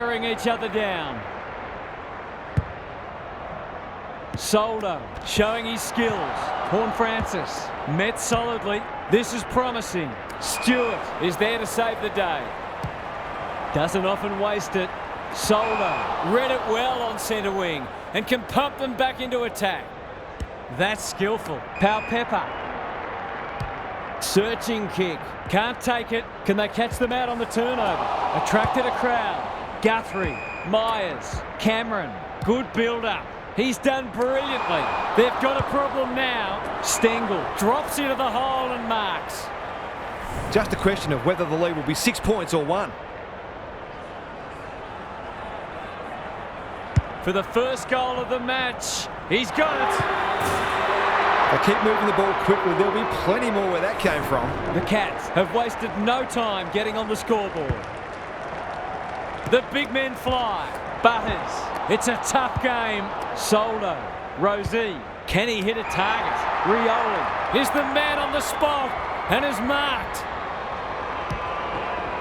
Wearing each other down. Soldo showing his skills. Horne-Francis met solidly. This is promising. Stewart is there to save the day. Doesn't often waste it. Soldo read it well on centre wing and can pump them back into attack. That's skillful. Pepper. Searching kick. Can't take it. Can they catch them out on the turnover? Attracted a crowd. Guthrie, Myers, Cameron. Good build-up. He's done brilliantly. They've got a problem now. Stengel drops into the hole and marks. Just a question of whether the lead will be 6 points or 1. For the first goal of the match, he's got it. They keep moving the ball quickly. There'll be plenty more where that came from. The Cats have wasted no time getting on the scoreboard. The big men fly. Butters. It's a tough game. Soldo. Rosie. Can he hit a target? Rioli is the man on the spot and is marked.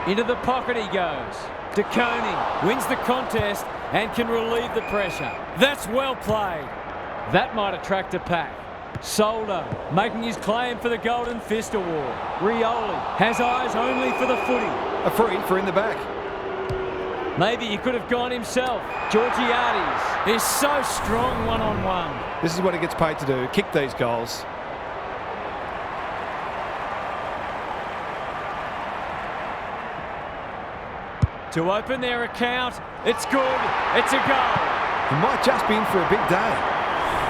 Into the pocket he goes. DeConey wins the contest and can relieve the pressure. That's well played. That might attract a pack. Soldo making his claim for the Golden Fist Award. Rioli has eyes only for the footy. A free for in the back. Maybe he could have gone himself. Georgiades is so strong one-on-one. This is what he gets paid to do, kick these goals. To open their account, it's good, it's a goal. He might just be in for a big day.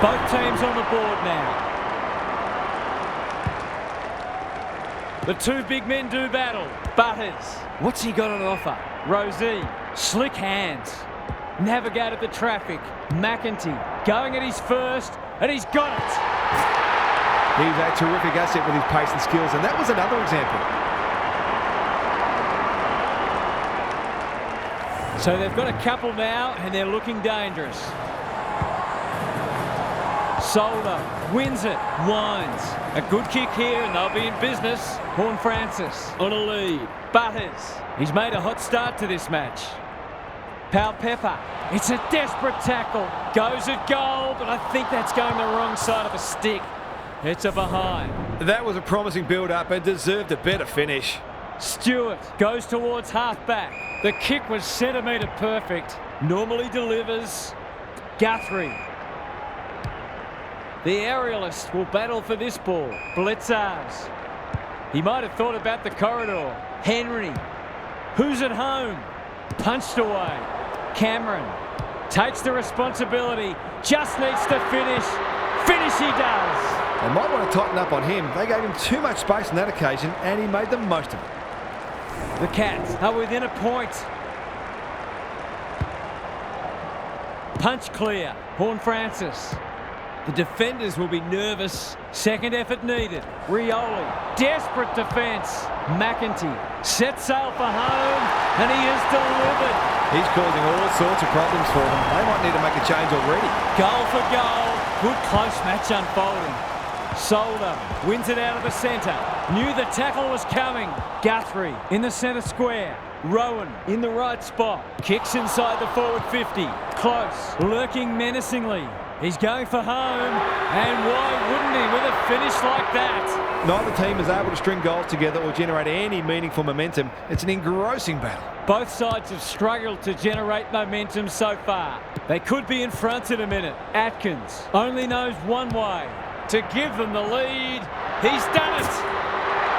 Both teams on the board now. The two big men do battle. Butters, what's he got on offer? Rosie, slick hands. Navigated the traffic. McEntee going at his first, and he's got it. He's a terrific asset with his pace and skills, and that was another example. So they've got a couple now, and they're looking dangerous. Soldo wins it, winds. A good kick here and they'll be in business. Horne-Francis on a lead. Butters, he's made a hot start to this match. Pepper, it's a desperate tackle. Goes at goal, but I think that's going the wrong side of the stick. It's a behind. That was a promising build-up and deserved a better finish. Stewart goes towards half-back. The kick was centimetre perfect. Normally delivers. Guthrie. The aerialist will battle for this ball. Blitzars. He might have thought about the corridor. Henry. Who's at home? Punched away. Cameron takes the responsibility. Just needs to finish. Finish he does. They might want to tighten up on him. They gave him too much space on that occasion and he made the most of it. The Cats are within a point. Punch clear. Horne-Francis. The defenders will be nervous. Second effort needed. Rioli. Desperate defence. McEntee sets sail for home and he has delivered. He's causing all sorts of problems for them. They might need to make a change already. Goal for goal. Good close match unfolding. Soldo wins it out of the centre. Knew the tackle was coming. Guthrie in the centre square. Rowan in the right spot. Kicks inside the forward 50. Close. Lurking menacingly. He's going for home. And why wouldn't he with a finish like that? Neither team is able to string goals together or generate any meaningful momentum. It's an engrossing battle. Both sides have struggled to generate momentum so far. They could be in front in a minute. Atkins only knows one way. To give them the lead. He's done it.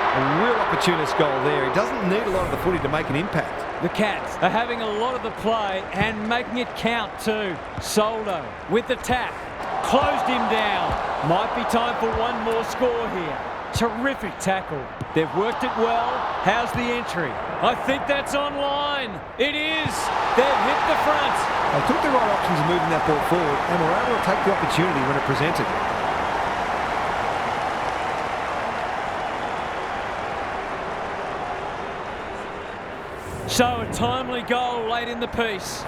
A real opportunist goal there. He doesn't need a lot of the footy to make an impact. The Cats are having a lot of the play and making it count too. Soldo with the tap. Closed him down. Might be time for one more score here. Terrific tackle. They've worked it well. How's the entry? I think that's online. It is. They've hit the front. They took the right options in moving that ball forward and were able to take the opportunity when it presented. So a timely goal late in the piece.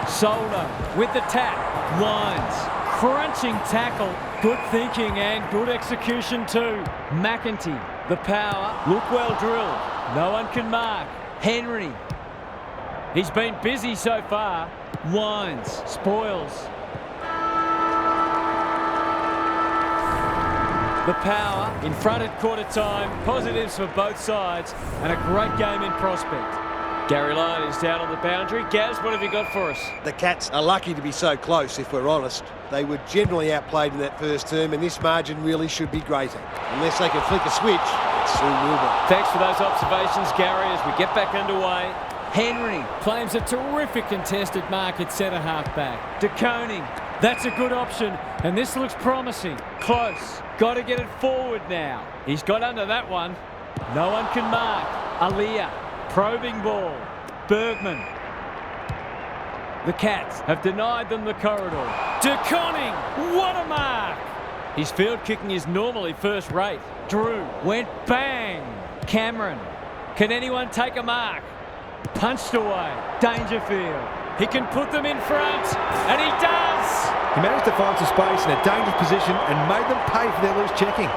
Soldo with the tap. Winds. Crunching tackle. Good thinking and good execution too. McEntee. The power. Look well drilled. No one can mark. Henry. He's been busy so far. Wines. Spoils. The power in front at quarter time. Positives for both sides and a great game in prospect. Gary Lyon is down on the boundary. Gaz, what have you got for us? The Cats are lucky to be so close, if we're honest. They were generally outplayed in that first term, and this margin really should be greater. Unless they can flick a switch, it soon will be. Thanks for those observations, Gary, as we get back underway. Henry claims a terrific contested mark at centre-half back. De Koning, that's a good option, and this looks promising. Close. Got to get it forward now. He's got under that one. No one can mark. Aliyah. Probing ball. Bergman. The Cats have denied them the corridor. De Koning, what a mark! His field kicking is normally first rate. Drew went bang. Cameron, can anyone take a mark? Punched away. Dangerfield. He can put them in front, and he does! He managed to find some space in a dangerous position and made them pay for their loose checking.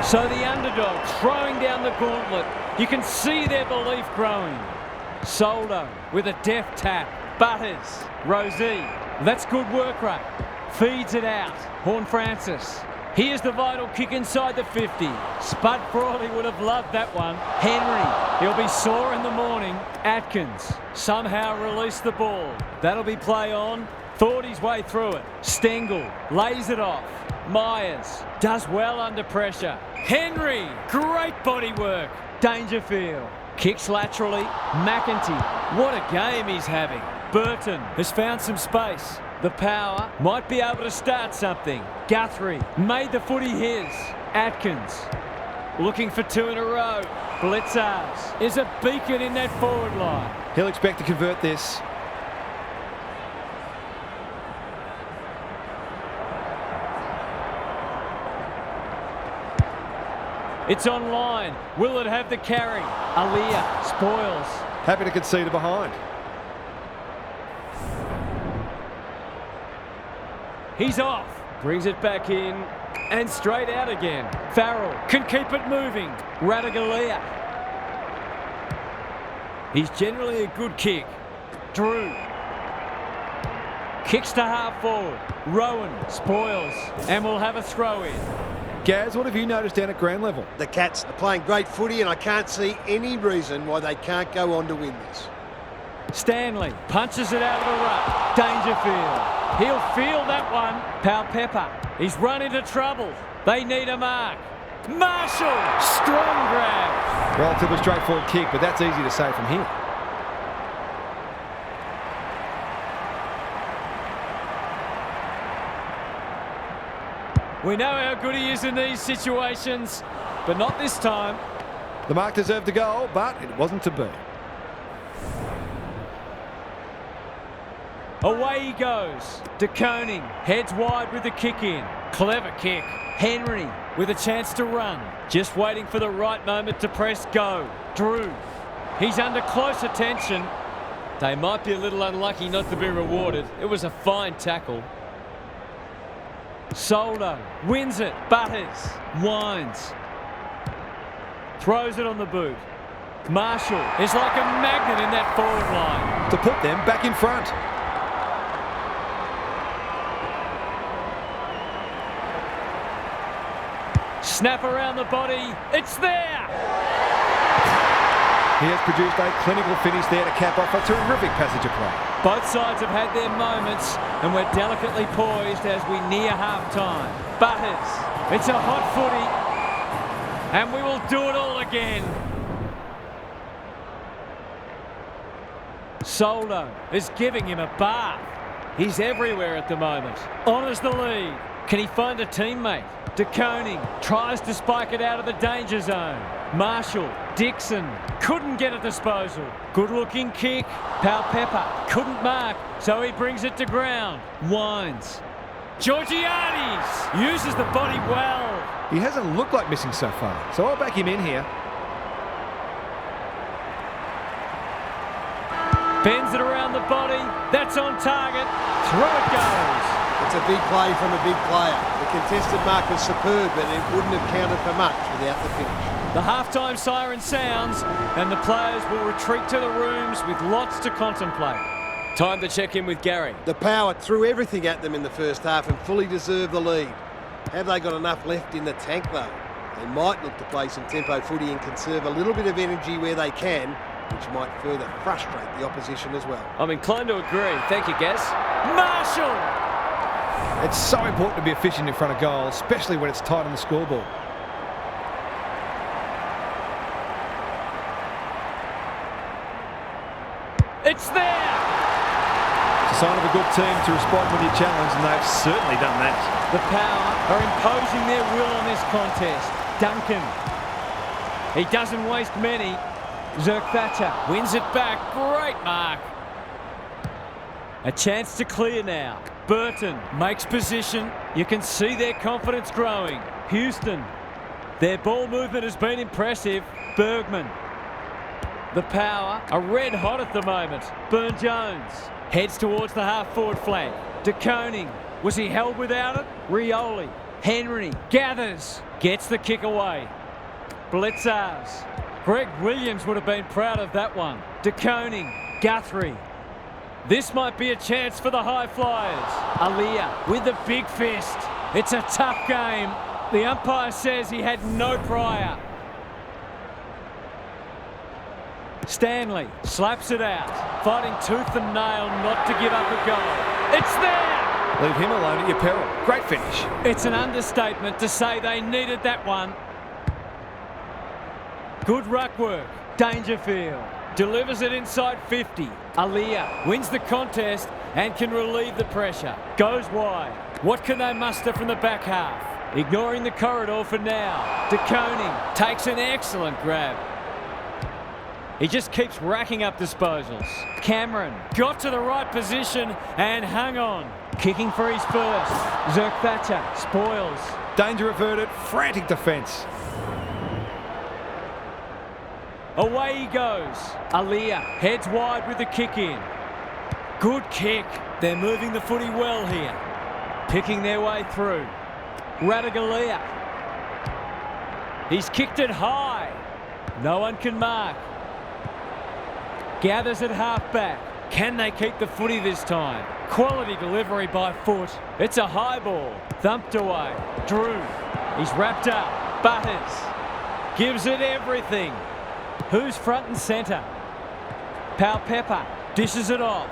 So the underdog throwing down the gauntlet. You can see their belief growing. Soldo with a deft tap. Butters. Rosie. That's good work rate. Feeds it out. Horne-Francis. Here's the vital kick inside the 50. Spud Frawley would have loved that one. Henry. He'll be sore in the morning. Atkins. Somehow released the ball. That'll be play on. Thought his way through it. Stengel. Lays it off. Myers. Does well under pressure. Henry. Great body work. Dangerfield. Kicks laterally. McEntee. What a game he's having. Burton has found some space. The power might be able to start something. Guthrie made the footy his. Atkins looking for two in a row. Blitzars is a beacon in that forward line. He'll expect to convert this. It's online. Will it have the carry? Aliyah spoils. Happy to concede it behind. He's off. Brings it back in and straight out again. Farrell can keep it moving. Radaglia. He's generally a good kick. Drew. Kicks to half forward. Rowan spoils and will have a throw in. Gaz, what have you noticed down at ground level? The Cats are playing great footy, and I can't see any reason why they can't go on to win this. Stanley punches it out of the ruck. Dangerfield. He'll feel that one. Pepper. He's run into trouble. They need a mark. Marshall. Strong grab. Relatively straightforward kick, but that's easy to say from here. We know how good he is in these situations, but not this time. The mark deserved a goal, but it wasn't to be. Away he goes. De Koning heads wide with the kick in. Clever kick. Henry with a chance to run. Just waiting for the right moment to press go. Drew. He's under close attention. They might be a little unlucky not to be rewarded. It was a fine tackle. Soldo wins it. Butters. Wines. Throws it on the boot. Marshall is like a magnet in that forward line. To put them back in front. Snap around the body. It's there. He has produced a clinical finish there to cap off a terrific passage of play. Both sides have had their moments, and we're delicately poised as we near half-time. Butters. It's a hot footy, and we will do it all again. Soldo is giving him a bath. He's everywhere at the moment. Honours the lead. Can he find a teammate? De Koning tries to spike it out of the danger zone. Marshall, Dixon couldn't get a disposal. Good looking kick. Pepper couldn't mark, so he brings it to ground. Wines. Georgiades uses the body well. He hasn't looked like missing so far, so I'll back him in here. Bends it around the body. That's on target. Through it goes. It's a big play from a big player. The contested mark was superb, but it wouldn't have counted for much without the finish. The halftime siren sounds and the players will retreat to the rooms with lots to contemplate. Time to check in with Gary. The Power threw everything at them in the first half and fully deserved the lead. Have they got enough left in the tank though? They might look to play some tempo footy and conserve a little bit of energy where they can, which might further frustrate the opposition as well. I'm inclined to agree. Thank you, Gaz. Marshall! It's so important to be efficient in front of goal, especially when it's tight on the scoreboard. It's there! It's a sign of a good team to respond when you're challenged, and they've certainly done that. The Power are imposing their will on this contest. Duncan. He doesn't waste many. Zerk-Thatcher wins it back. Great mark. A chance to clear now. Burton makes position. You can see their confidence growing. Houston. Their ball movement has been impressive. Bergman. The Power are red hot at the moment. Burn-Jones heads towards the half-forward flank. De Koning. Was he held without it? Rioli. Henry gathers. Gets the kick away. Blitzars. Greg Williams would have been proud of that one. De Koning. Guthrie. This might be a chance for the high flyers. Aliyah with the big fist. It's a tough game. The umpire says he had no prior. Stanley slaps it out, fighting tooth and nail not to give up a goal. It's there! Leave him alone at your peril. Great finish. It's an understatement to say they needed that one. Good ruck work. Dangerfield delivers it inside 50. Aliyah wins the contest and can relieve the pressure. Goes wide. What can they muster from the back half? Ignoring the corridor for now. De Koning takes an excellent grab. He just keeps racking up disposals. Cameron got to the right position and hung on. Kicking for his first. Zerk-Thatcher spoils. Danger averted. Frantic defence. Away he goes. Aliyah heads wide with the kick in. Good kick. They're moving the footy well here. Picking their way through. Ratugolea. He's kicked it high. No one can mark. Gathers at half-back. Can they keep the footy this time? Quality delivery by foot. It's a high ball. Thumped away. Drew. He's wrapped up. Butters. Gives it everything. Who's front and centre? Pepper dishes it off.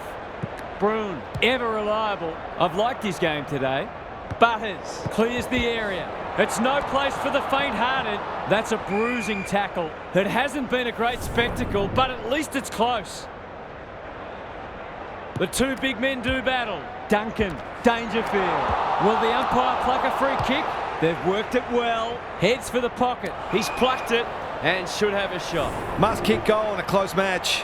Broon, ever reliable. I've liked his game today. Butters clears the area. It's no place for the faint-hearted. That's a bruising tackle. It hasn't been a great spectacle, but at least it's close. The two big men do battle. Duncan, Dangerfield. Will the umpire pluck a free kick? They've worked it well. Heads for the pocket. He's plucked it and should have a shot. Must kick goal in a close match.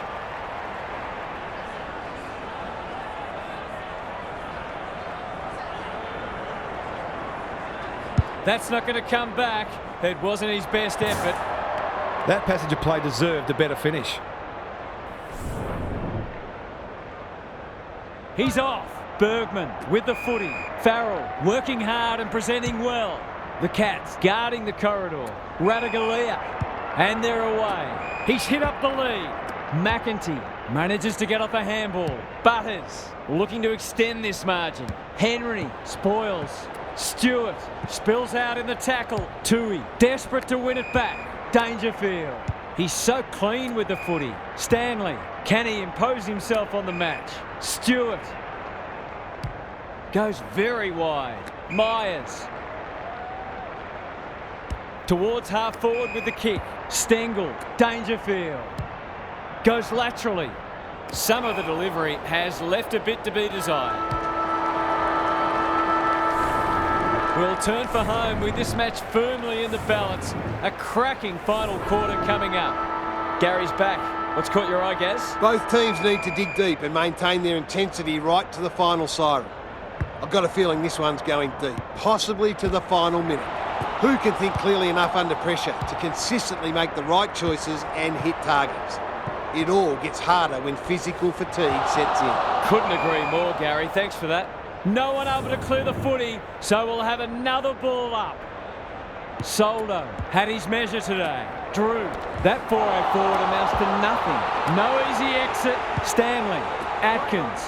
That's not going to come back. It wasn't his best effort. That passage of play deserved a better finish. He's off. Bergman with the footy. Farrell working hard and presenting well. The Cats guarding the corridor. Ratugolea. And they're away. He's hit up the lead. McEntee manages to get off a handball. Butters looking to extend this margin. Henry spoils. Stewart spills out in the tackle. Tui desperate to win it back. Dangerfield. He's so clean with the footy. Stanley. Can he impose himself on the match? Stewart goes very wide. Myers towards half forward with the kick. Stengel. Dangerfield goes laterally. Some of the delivery has left a bit to be desired. We'll turn for home with this match firmly in the balance. A cracking final quarter coming up. Gary's back. What's caught your eye, Gaz? Both teams need to dig deep and maintain their intensity right to the final siren. I've got a feeling this one's going deep, possibly to the final minute. Who can think clearly enough under pressure to consistently make the right choices and hit targets? It all gets harder when physical fatigue sets in. Couldn't agree more, Gary. Thanks for that. No one able to clear the footy, so we'll have another ball up. Soldo had his measure today. Drew, that 4-8 forward amounts to nothing. No easy exit. Stanley, Atkins.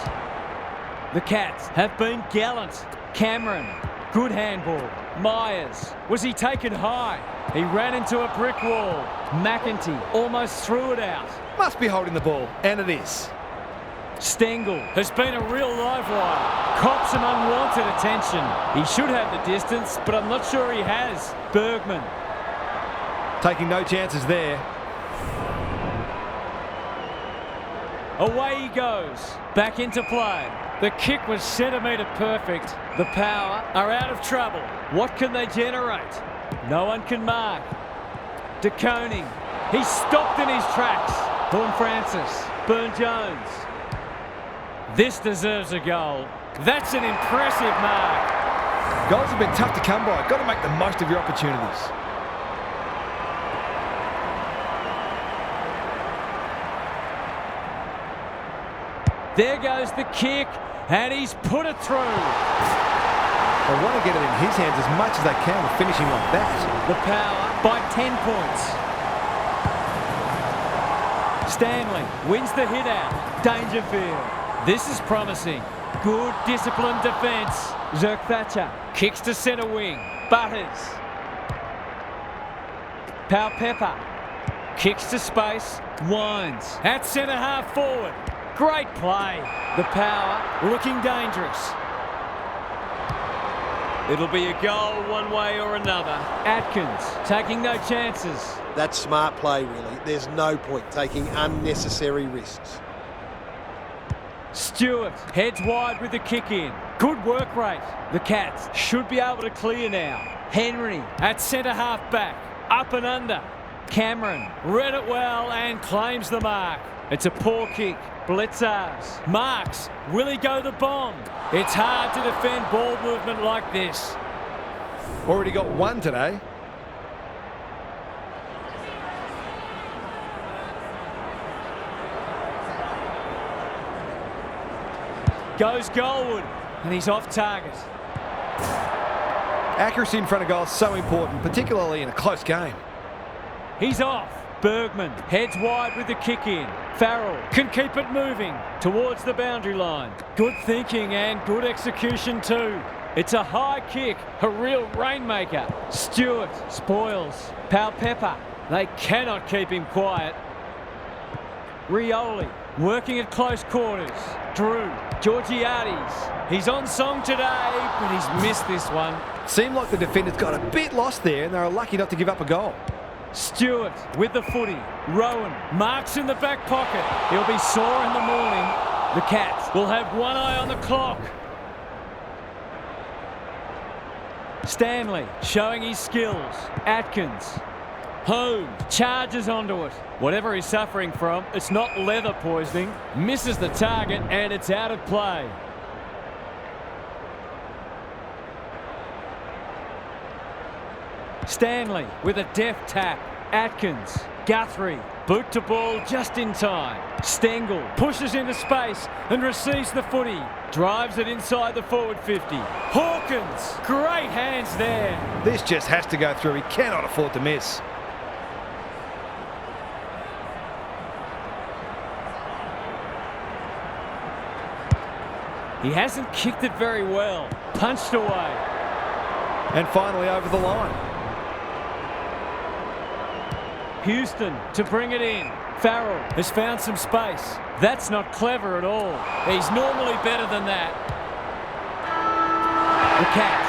The Cats have been gallant. Cameron, good handball. Myers, was he taken high? He ran into a brick wall. McEntee almost threw it out. Must be holding the ball, and it is. Stengel has been a real live wire. Cops some unwanted attention. He should have the distance, but I'm not sure he has. Bergman. Taking no chances there. Away he goes. Back into play. The kick was centimetre perfect. The Power are out of trouble. What can they generate? No one can mark. De Koning. He's stopped in his tracks. Vaughan Francis. Burn-Jones. This deserves a goal. That's an impressive mark. Goals have been tough to come by. Got to make the most of your opportunities. There goes the kick, and he's put it through. They want to get it in his hands as much as they can with finishing like that. The Power by 10 points. Stanley wins the hit out. Dangerfield. This is promising. Good disciplined defence. Zerk Thatcher kicks to centre wing. Butters. Pau Pepper kicks to space. Winds at centre half forward. Great play. The Power looking dangerous. It'll be a goal one way or another. Atkins taking no chances. That's smart play, really. There's no point taking unnecessary risks. Stewart heads wide with the kick in. Good work rate. The Cats should be able to clear now. Henry at centre half back. Up and under. Cameron read it well and claims the mark. It's a poor kick. Blitzars. Marks. Will he go the bomb? It's hard to defend ball movement like this. Already got one today. Goes goalward, and he's off target. Accuracy in front of goal is so important, particularly in a close game. He's off. Bergman heads wide with the kick in. Farrell can keep it moving towards the boundary line. Good thinking and good execution too. It's a high kick, a real rainmaker. Stewart spoils. Pau Pepper. They cannot keep him quiet. Rioli working at close quarters. Drew. Georgiades. He's on song today, but he's missed this one. Seemed like the defenders got a bit lost there and they were lucky not to give up a goal. Stewart with the footy. Rowan marks in the back pocket. He'll be sore in the morning. The Cats will have one eye on the clock. Stanley showing his skills. Atkins. Home charges onto it. Whatever he's suffering from, it's not leather poisoning. Misses the target and it's out of play. Stanley with a deft tap. Atkins. Guthrie. Boot to ball just in time. Stengel pushes into space and receives the footy. Drives it inside the forward 50. Hawkins. Great hands there. This just has to go through. He cannot afford to miss. He hasn't kicked it very well. Punched away. And finally over the line. Houston to bring it in. Farrell has found some space. That's not clever at all. He's normally better than that. The Cats